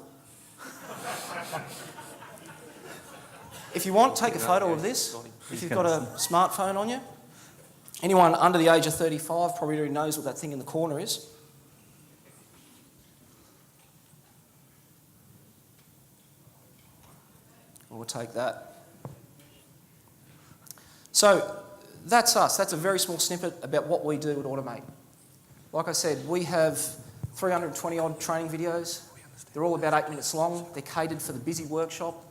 If you want, take a photo of this. If you've got a smartphone on you. Anyone under the age of 35 probably already knows what that thing in the corner is. We'll take that. So that's us. That's a very small snippet about what we do at Automate. Like I said, we have 320 odd training videos. They're all about 8 minutes long. They're catered for the busy workshop.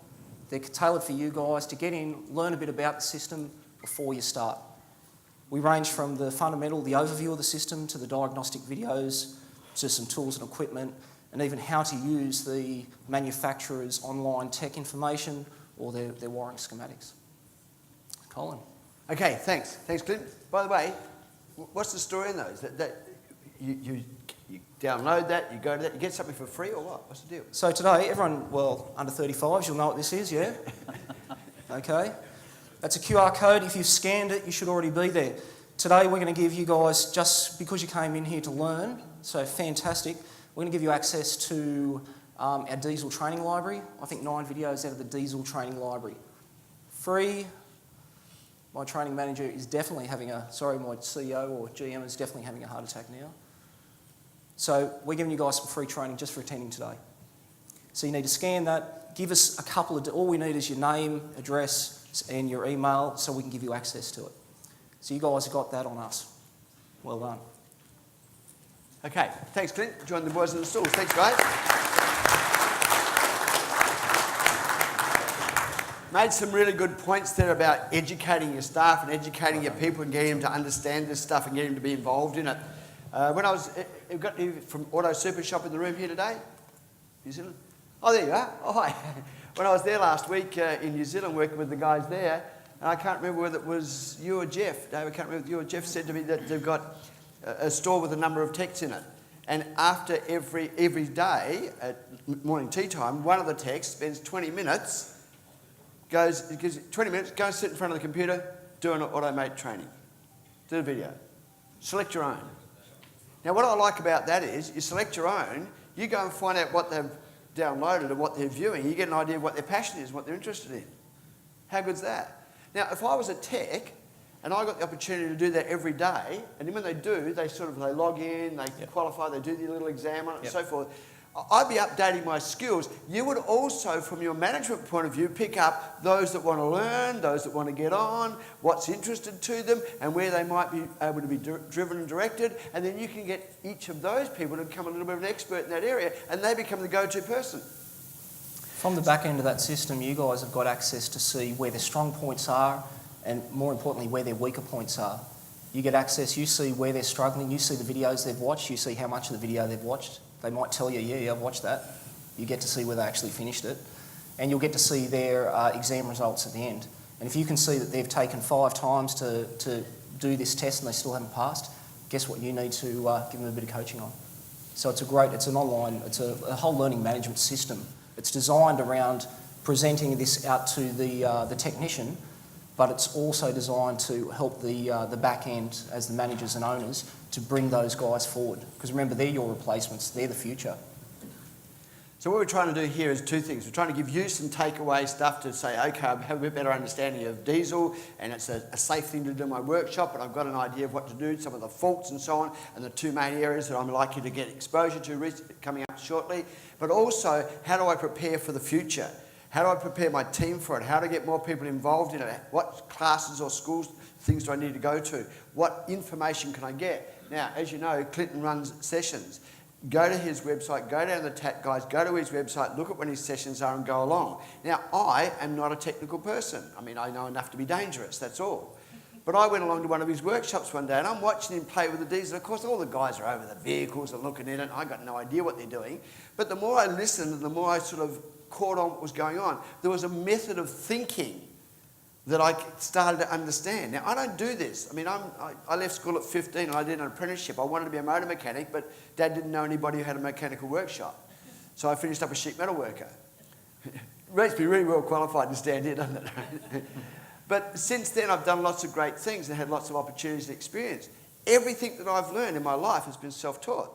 They're tailored for you guys to get in, learn a bit about the system before you start. We range from the fundamental, the overview of the system, to the diagnostic videos, to some tools and equipment, and even how to use the manufacturer's online tech information or their wiring schematics. Colin. Okay, thanks. Thanks, Clint. By the way, what's the story in those? That you download that, you go to that, you get something for free or what? What's the deal? So today, everyone, well, under 35s, you'll know what this is, yeah? Okay. That's a QR code. If you've scanned it, you should already be there. Today, we're going to give you guys, just because you came in here to learn, so fantastic, we're going to give you access to our Diesel training library. I think 9 videos out of the Diesel training library. Free. My training manager is definitely having my CEO or GM is definitely having a heart attack now. So we're giving you guys some free training just for attending today. So you need to scan that, give us a couple of, all we need is your name, address and your email so we can give you access to it. So you guys have got that on us. Well done. Okay, thanks Clint. Join the boys on the stools. Thanks guys. Made some really good points there about educating your staff and educating your people and getting them to understand this stuff and getting them to be involved in it. When I was, you've got you from Auto Super Shop in the room here today? New Zealand? Oh, there you are. Oh, hi. When I was there last week in New Zealand working with the guys there, and I can't remember whether it was you or Jeff, Dave, I can't remember if you or Jeff said to me that they've got a store with a number of techs in it. And after every day at morning tea time, one of the techs spends 20 minutes, goes sit in front of the computer, do an automate training, do a video, select your own. Now what I like about that is you select your own, you go and find out what they've downloaded and what they're viewing, you get an idea of what their passion is, what they're interested in. How good's that? Now if I was a tech, and I got the opportunity to do that every day, and then when they do, they log in, they qualify, they do the little exam on it and so forth. I'd be updating my skills. You would also, from your management point of view, pick up those that want to learn, those that want to get on, what's interested to them, and where they might be able to be driven and directed, and then you can get each of those people to become a little bit of an expert in that area, and they become the go-to person. From the back end of that system, you guys have got access to see where their strong points are, and more importantly, where their weaker points are. You get access, you see where they're struggling, you see the videos they've watched, you see how much of the video they've watched. They might tell you, yeah, I've watched that. You get to see where they actually finished it. And you'll get to see their exam results at the end. And if you can see that they've taken 5 times to do this test and they still haven't passed, guess what you need to give them a bit of coaching on. So it's an online, it's a whole learning management system. It's designed around presenting this out to the technician, but it's also designed to help the back end as the managers and owners to bring those guys forward. Because remember, they're your replacements, they're the future. So what we're trying to do here is 2 things. We're trying to give you some takeaway stuff to say, okay, I have a bit better understanding of diesel, and it's a safe thing to do in my workshop, and I've got an idea of what to do, some of the faults and so on, and the 2 main areas that I'm likely to get exposure to coming up shortly. But also, how do I prepare for the future? How do I prepare my team for it? How do I get more people involved in it? What classes or schools, things do I need to go to? What information can I get? Now, as you know, Clinton runs sessions. Go to his website, go down to the TAC guys, go to his website, look at when his sessions are and go along. Now, I am not a technical person. I mean, I know enough to be dangerous, that's all. But I went along to one of his workshops one day and I'm watching him play with the diesel. Of course, all the guys are over the vehicles and looking in it. I got no idea what they're doing. But the more I listened and the more I sort of caught on what was going on, there was a method of thinking that I started to understand. Now, I don't do this. I mean, I left school at 15 and I did an apprenticeship. I wanted to be a motor mechanic, but Dad didn't know anybody who had a mechanical workshop. So I finished up a sheet metal worker. Rates me really well qualified to stand here, doesn't it? But since then, I've done lots of great things and had lots of opportunities and experience. Everything that I've learned in my life has been self-taught.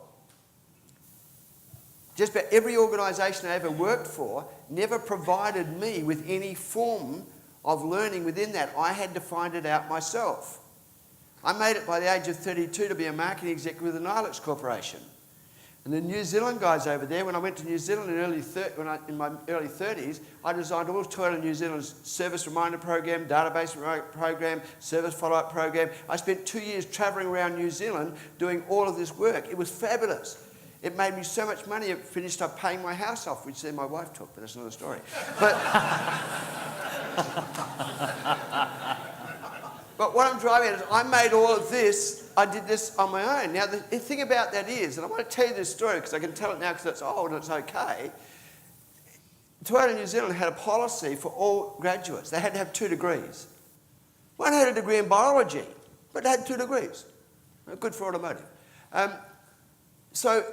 Just about every organisation I ever worked for never provided me with any form of learning within that. I had to find it out myself. I made it by the age of 32 to be a marketing executive with the Nilex Corporation. And the New Zealand guys over there, when I went to New Zealand in my early 30s, I designed all of Toyota New Zealand's service reminder program, database program, service follow-up program. I spent 2 years travelling around New Zealand doing all of this work. It was fabulous. It made me so much money, it finished up paying my house off, which then my wife took, but that's another story. But what I'm driving at is I made all of this, I did this on my own. Now, the thing about that is, and I want to tell you this story because I can tell it now because it's old and it's okay. Toyota New Zealand had a policy for all graduates. They had to have 2 degrees. One had a degree in biology, but they had 2 degrees. Good for automotive. So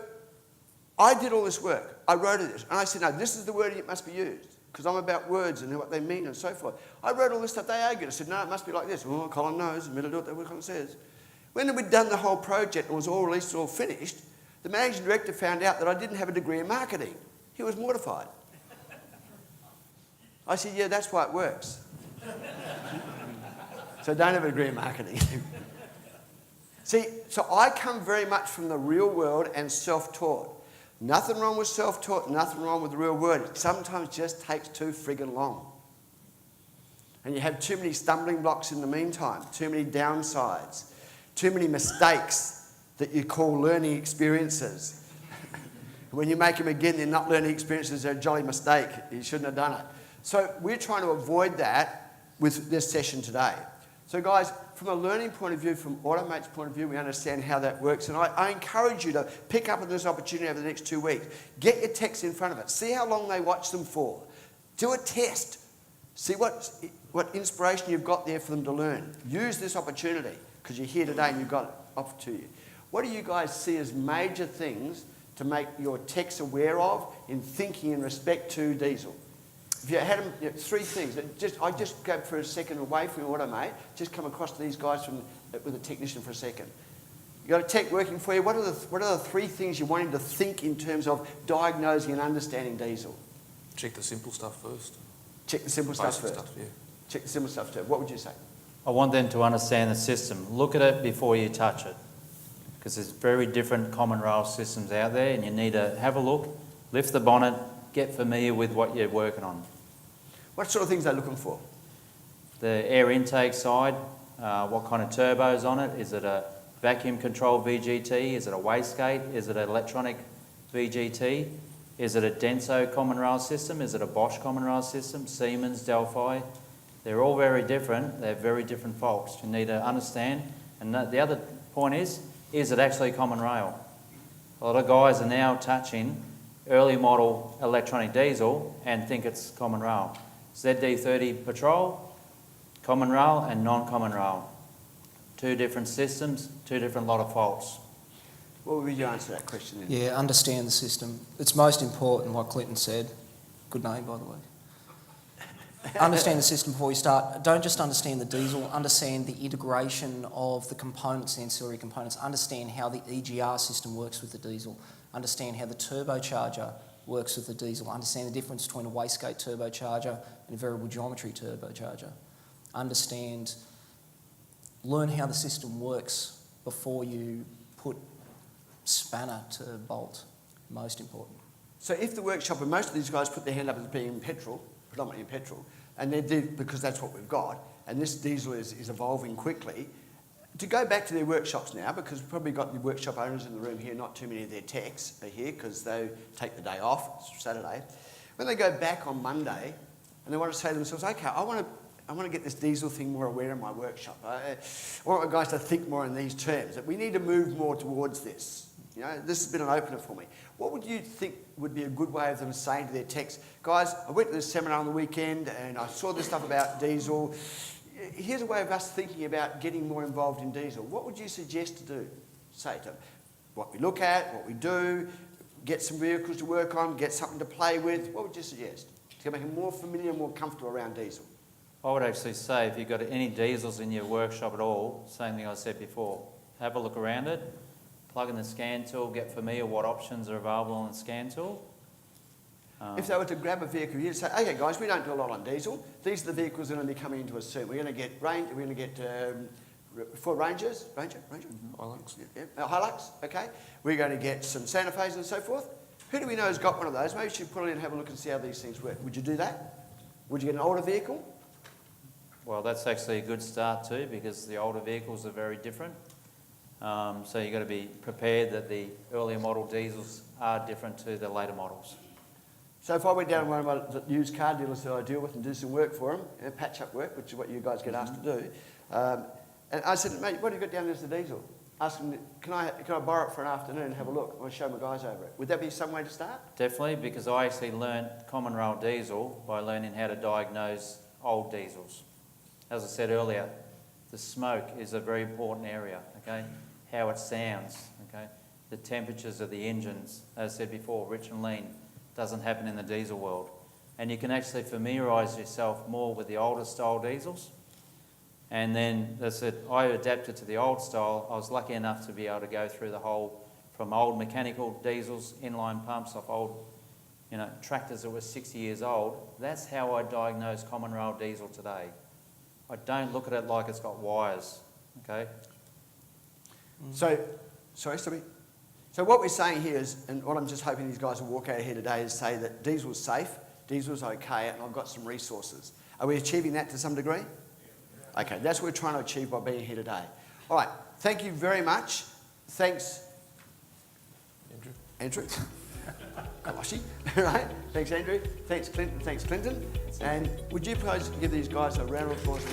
I did all this work. I wrote it, and I said, no, this is the wording it must be used, because I'm about words and what they mean and so forth. I wrote all this stuff. They argued. I said, no, it must be like this. Oh, Colin knows. Admitted to what Colin says. When we'd done the whole project and it was all released, all finished, the managing director found out that I didn't have a degree in marketing. He was mortified. I said, yeah, that's why it works. So don't have a degree in marketing. See, so I come very much from the real world and self-taught. Nothing wrong with self-taught, nothing wrong with the real world. It sometimes just takes too friggin' long. And you have too many stumbling blocks in the meantime, too many downsides, too many mistakes that you call learning experiences. When you make them again, they're not learning experiences, they're a jolly mistake. You shouldn't have done it. So we're trying to avoid that with this session today. So guys, from a learning point of view, from Automate's point of view, we understand how that works. And I encourage you to pick up on this opportunity over the next 2 weeks. Get your techs in front of it. See how long they watch them for. Do a test. See what inspiration you've got there for them to learn. Use this opportunity because you're here today and you've got it offered to you. What do you guys see as major things to make your techs aware of in thinking in respect to diesel? If you had them, 3 things. I just go for a second away from what I made. Just come across to these guys with a technician for a second. You got a tech working for you. What are the 3 things you want him to think in terms of diagnosing and understanding diesel? Check the simple stuff first. Check the simple stuff Basic first. stuff, yeah. Check the simple stuff first. What would you say? I want them to understand the system. Look at it before you touch it, because there's very different common rail systems out there, and you need to have a look, lift the bonnet, get familiar with what you're working on. What sort of things are they looking for? The air intake side, what kind of turbo's on it? Is it a vacuum control VGT? Is it a wastegate? Is it an electronic VGT? Is it a Denso common rail system? Is it a Bosch common rail system? Siemens, Delphi? They're all very different. They have very different faults. You need to understand. And the other point is it actually common rail? A lot of guys are now touching early model electronic diesel and think it's common rail. ZD30 petrol, common rail and non-common rail. 2 different systems, 2 different lot of faults. What would you answer that question then? Yeah, understand the system. It's most important, like Clinton said. Good name, by the way. Understand the system before you start. Don't just understand the diesel, understand the integration of the components, the ancillary components. Understand how the EGR system works with the diesel. Understand how the turbocharger works with the diesel. Understand the difference between a wastegate turbocharger and a variable geometry turbocharger. Learn how the system works before you put spanner to bolt. Most important. So if the workshop, and most of these guys put their hand up as being in petrol, predominantly in petrol, and they did because that's what we've got, and this diesel is evolving quickly, to go back to their workshops now, because we've probably got the workshop owners in the room here, not too many of their techs are here because they take the day off, it's Saturday. When they go back on Monday and they want to say to themselves, okay, I want to get this diesel thing more aware in my workshop. I want my guys to think more in these terms, that we need to move more towards this. You know, this has been an opener for me. What would you think would be a good way of them saying to their techs, guys, I went to this seminar on the weekend and I saw this stuff about diesel. Here's a way of us thinking about getting more involved in diesel. What would you suggest to do? Say to them, what we look at, what we do, get some vehicles to work on, get something to play with. What would you suggest to make them more familiar, more comfortable around diesel? I would actually say if you've got any diesels in your workshop at all, same thing I said before, have a look around it, plug in the scan tool, get familiar what options are available on the scan tool. If they were to grab a vehicle here and say, okay guys, we don't do a lot on diesel. These are the vehicles that are going to be coming into us soon. We're going to get range. We're going to get 4 Rangers, Ranger, Hilux. yeah, Hilux. Okay. We're going to get some Santa Fe's and so forth. Who do we know has got one of those? Maybe you should put it in and have a look and see how these things work. Would you do that? Would you get an older vehicle? Well, that's actually a good start too, because the older vehicles are very different. So you've got to be prepared that the earlier model diesels are different to the later models. So if I went down to one of my used car dealers that I deal with and do some work for them, patch-up work, which is what you guys get asked to do, and I said, mate, what have you got down as the diesel? Ask them, can I borrow it for an afternoon and have a look? I'll show my guys over it. Would that be some way to start? Definitely, because I actually learnt common rail diesel by learning how to diagnose old diesels. As I said earlier, the smoke is a very important area, okay? How it sounds, okay? The temperatures of the engines, as I said before, rich and lean, doesn't happen in the diesel world. And you can actually familiarise yourself more with the older style diesels. And then, as I said, I adapted to the old style. I was lucky enough to be able to go through the whole, from old mechanical diesels, inline pumps, off old, tractors that were 60 years old. That's how I diagnose common rail diesel today. I don't look at it like it's got wires, okay? So what we're saying here is, and what I'm just hoping these guys will walk out of here today is say that diesel's safe, diesel's okay, and I've got some resources. Are we achieving that to some degree? Okay, that's what we're trying to achieve by being here today. All right, thank you very much. Thanks, Andrew. Kollosche, right? Thanks, Andrew. Thanks, Clinton. Thanks, Clinton. And would you please give these guys a round of applause?